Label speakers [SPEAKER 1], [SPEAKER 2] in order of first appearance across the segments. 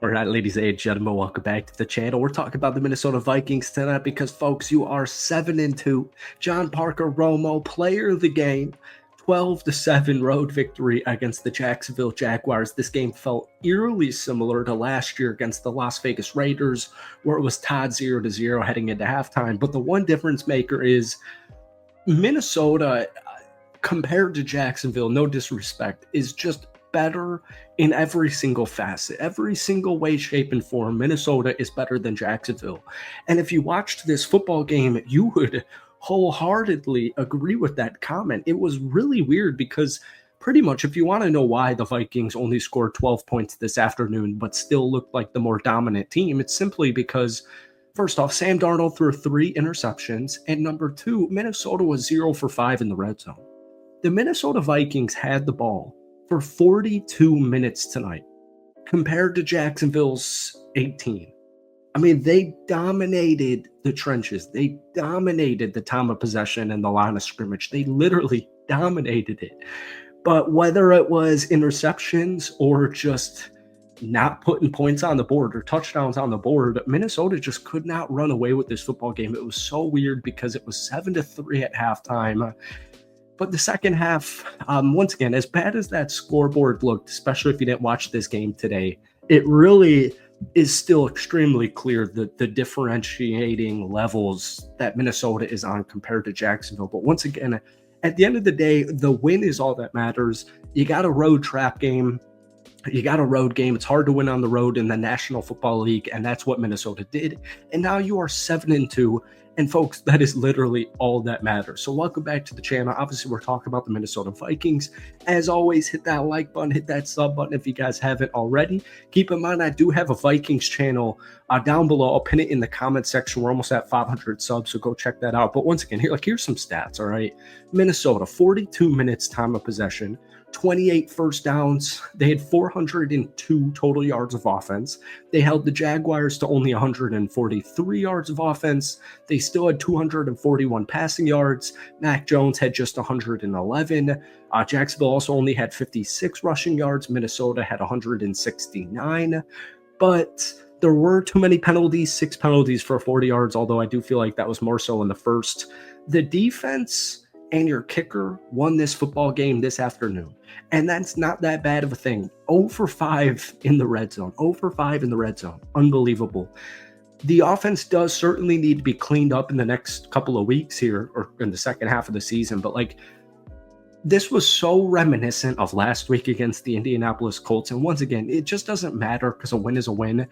[SPEAKER 1] All right, ladies and gentlemen, welcome back to the channel. We're talking about the Minnesota Vikings tonight because, folks, you are 7-2. John Parker Romo, player of the game, 12-7 road victory against the Jacksonville Jaguars. This game felt eerily similar to last year against the Las Vegas Raiders, where it was tied 0-0 heading into halftime. But the one difference maker is Minnesota, compared to Jacksonville, no disrespect, is just better in every single facet, every single way, shape, and form. Minnesota is better than Jacksonville. And if you watched this football game, you would wholeheartedly agree with that comment. It was really weird because pretty much, if you want to know why the Vikings only scored 12 points this afternoon but still looked like the more dominant team, it's simply because, first off, Sam Darnold threw 3 interceptions, and number 2, Minnesota was 0 for 5 in the red zone. The Minnesota Vikings had the ball for 42 minutes tonight, compared to Jacksonville's 18. I mean, they dominated the trenches. They dominated the time of possession and the line of scrimmage. They literally dominated it. But whether it was interceptions or just not putting points on the board or touchdowns on the board, Minnesota just could not run away with this football game. It was so weird because it was 7-3 at halftime. But the second half, once again, as bad as that scoreboard looked, especially if you didn't watch this game today, it really is still extremely clear the differentiating levels that Minnesota is on compared to Jacksonville. But once again, at the end of the day, the win is all that matters. You got a road trap game. You got a road game. It's hard to win on the road in the National Football League, and that's what Minnesota did. And now you are 7-2. And folks, that is literally all that matters. So welcome back to the channel. Obviously, we're talking about the Minnesota Vikings. As always, hit that like button, hit that sub button if you guys haven't already. Keep in mind, I do have a Vikings channel down below. I'll pin it in the comment section. We're almost at 500 subs, so go check that out. But once again, here's some stats, all right? Minnesota, 42 minutes time of possession, 28 first downs. They had 402 total yards of offense. They held the Jaguars to only 143 yards of offense. They still had 241 passing yards. Mac Jones had just 111. Jacksonville also only had 56 rushing yards. Minnesota had 169. But there were too many penalties, 6 penalties for 40 yards, although I do feel like that was more so in the first. The defense and your kicker won this football game this afternoon. And that's not that bad of a thing. 0 for 5 in the red zone. 0 for 5 in the red zone. Unbelievable. The offense does certainly need to be cleaned up in the next couple of weeks here, or in the second half of the season. But this was so reminiscent of last week against the Indianapolis Colts. And once again, it just doesn't matter because a win is a win.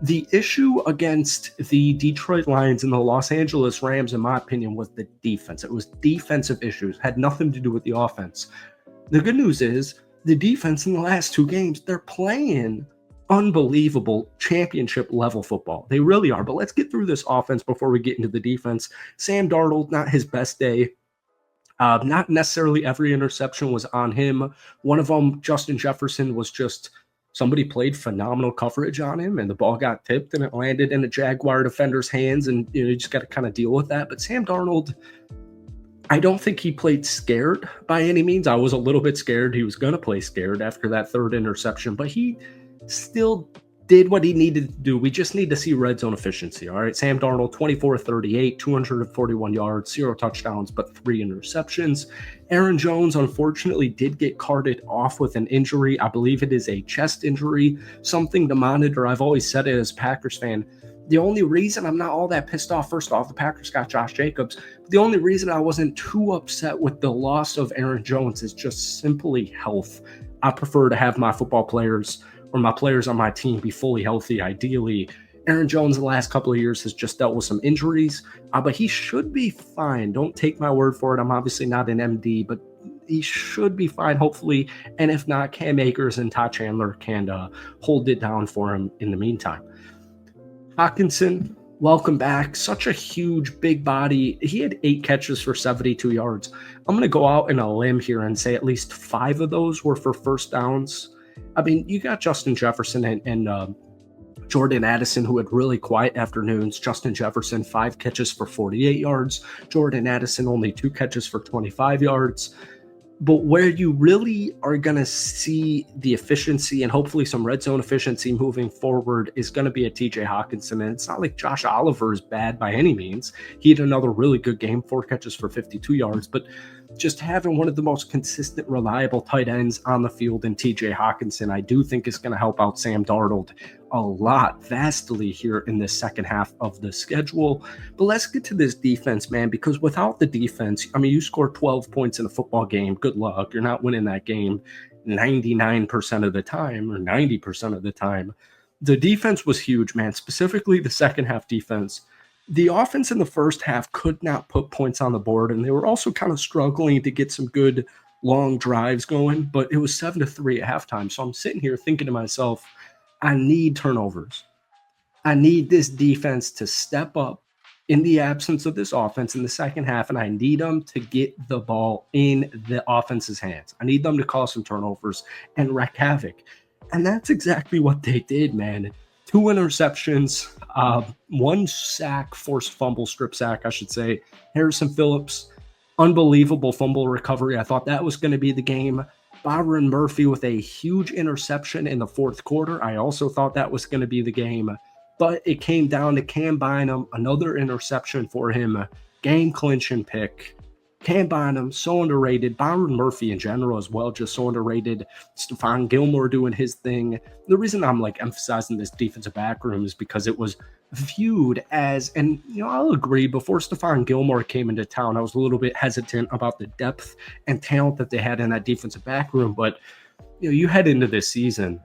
[SPEAKER 1] The issue against the Detroit Lions and the Los Angeles Rams, in my opinion, was the defense. It was defensive issues, had nothing to do with the offense. The good news is the defense in the last 2 games, they're playing unbelievable championship level football. They really are. But let's get through this offense before we get into the defense. Sam Darnold, not his best day. Not necessarily every interception was on him. One of them, Justin Jefferson, was just somebody played phenomenal coverage on him, and the ball got tipped, and it landed in a Jaguar defender's hands, and you just got to kind of deal with that. But Sam Darnold, I don't think he played scared by any means. I was a little bit scared he was going to play scared after that 3rd interception, but he still did what he needed to do. We just need to see red zone efficiency. All right, Sam Darnold, 24-38, 241 yards, 0 touchdowns, but 3 interceptions. Aaron Jones, unfortunately, did get carted off with an injury. I believe it is a chest injury, something to monitor. I've always said it as a Packers fan. The only reason I'm not all that pissed off, first off, the Packers got Josh Jacobs. But the only reason I wasn't too upset with the loss of Aaron Jones is just simply health. I prefer to have my football players or my players on my team be fully healthy, ideally. Aaron Jones the last couple of years has just dealt with some injuries, but he should be fine. Don't take my word for it. I'm obviously not an MD, but he should be fine, hopefully. And if not, Cam Akers and Todd Chandler can hold it down for him in the meantime. Hockenson, welcome back. Such a huge, big body. He had 8 catches for 72 yards. I'm going to go out in a limb here and say at least 5 of those were for first downs. I mean, you got Justin Jefferson and Jordan Addison, who had really quiet afternoons. Justin Jefferson, 5 catches for 48 yards. Jordan Addison, only 2 catches for 25 yards. But where you really are going to see the efficiency and hopefully some red zone efficiency moving forward is going to be a TJ Hawkinson. And it's not like Josh Oliver is bad by any means. He had another really good game, 4 catches for 52 yards, but just having one of the most consistent, reliable tight ends on the field in TJ Hawkinson, I do think is going to help out Sam Darnold a lot, vastly here in the second half of the schedule. But let's get to this defense, man, because without the defense, I mean, you score 12 points in a football game. Good luck. You're not winning that game 99% of the time or 90% of the time. The defense was huge, man, specifically the second half defense. The offense in the first half could not put points on the board, and they were also kind of struggling to get some good long drives going, but it was 7-3 at halftime. So I'm sitting here thinking to myself, I need turnovers. I need this defense to step up in the absence of this offense in the second half, and I need them to get the ball in the offense's hands. I need them to cause some turnovers and wreak havoc. And that's exactly what they did, man. 2 interceptions, 1 sack, forced fumble, strip sack, I should say. Harrison Phillips, unbelievable fumble recovery. I thought that was going to be the game. Byron Murphy with a huge interception in the fourth quarter. I also thought that was going to be the game. But it came down to Cam Bynum, another interception for him, game clinching pick. Cam Bynum, so underrated. Byron Murphy in general as well, just so underrated. Stephon Gilmore doing his thing. The reason I'm emphasizing this defensive back room is because it was viewed as, and I'll agree, before Stephon Gilmore came into town, I was a little bit hesitant about the depth and talent that they had in that defensive back room. But you head into this season.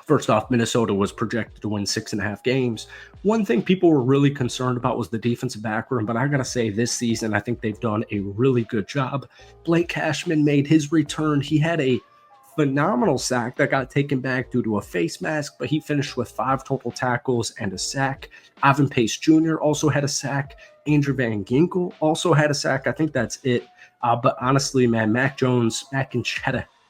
[SPEAKER 1] First off, Minnesota was projected to win 6.5 games. One thing people were really concerned about was the defensive back room, but I got to say this season, I think they've done a really good job. Blake Cashman made his return. He had a phenomenal sack that got taken back due to a face mask, but he finished with 5 total tackles and a sack. Ivan Pace Jr. also had a sack. Andrew Van Ginkel also had a sack. I think that's it. But honestly, man, Mac and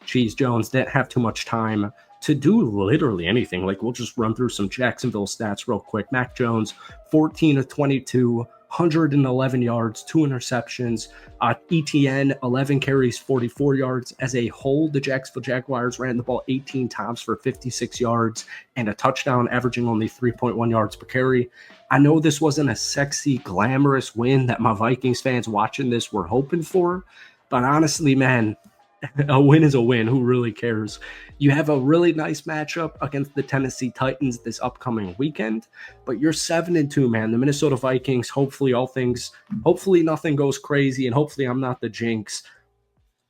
[SPEAKER 1] Cheese Jones didn't have too much time to do literally anything. We'll just run through some Jacksonville stats real quick. Mac Jones, 14 of 22, 111 yards, 2 interceptions. ETN, 11 carries, 44 yards. As a whole, the Jacksonville Jaguars ran the ball 18 times for 56 yards and a touchdown, averaging only 3.1 yards per carry. I know this wasn't a sexy, glamorous win that my Vikings fans watching this were hoping for, but honestly, man, a win is a win. Who really cares? You have a really nice matchup against the Tennessee Titans this upcoming weekend, but you're 7-2, man. The Minnesota Vikings, hopefully nothing goes crazy, and hopefully I'm not the jinx.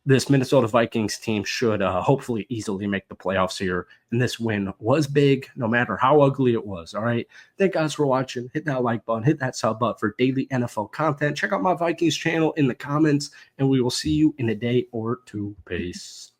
[SPEAKER 1] This Minnesota Vikings team should hopefully easily make the playoffs here, and this win was big, no matter how ugly it was, all right? Thank you guys for watching. Hit that like button, hit that sub button for daily NFL content. Check out my Vikings channel in the comments, and we will see you in a day or two. Peace.